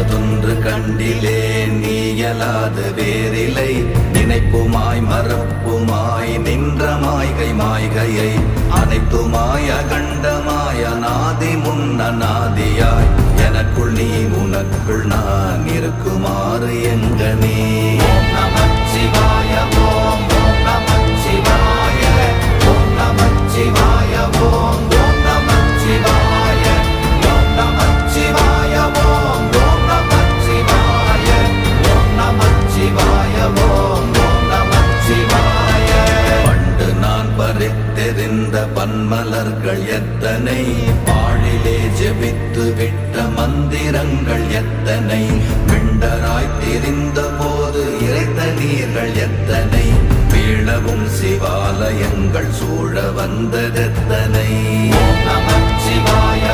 நினைப்பதொன்று கண்டிலே நீயலாது வேறில்லை. நினைப்புமாய் மறப்புமாய் நின்ற மாய்கை மாய்கையை அனைத்துமாய் அகண்டமாய் அநாதி முன்னநாதியாய் எனக்குள் நீ உனக்குள் நான் இருக்குமாறு எங்கனே. ஓம் நமச்சிவாய ஓம் ஓம் நமச்சிவாய ஓம் நமச்சிவாய ஓம் ஓம் நமச்சிவாய ஓம் நமச்சிவாய ஓம் ஓம் நமச்சிவாய ஓம் நமச்சிவாய ஓம் ஓம் நமச்சிவாய. பண்டு நான் பறித்தெறிந்த பன்மலர்கள் எத்தனை, பாழிலே ஜெபித்து விட்ட மந்திரங்கள் எத்தனை, மிண்டராய் திரிந்த போது இறைத்த நீர்கள் எத்தனை, வீழவும் சிவாலயங்கள் சூழ வந்ததெத்தனை. ஓம் நமச்சிவாய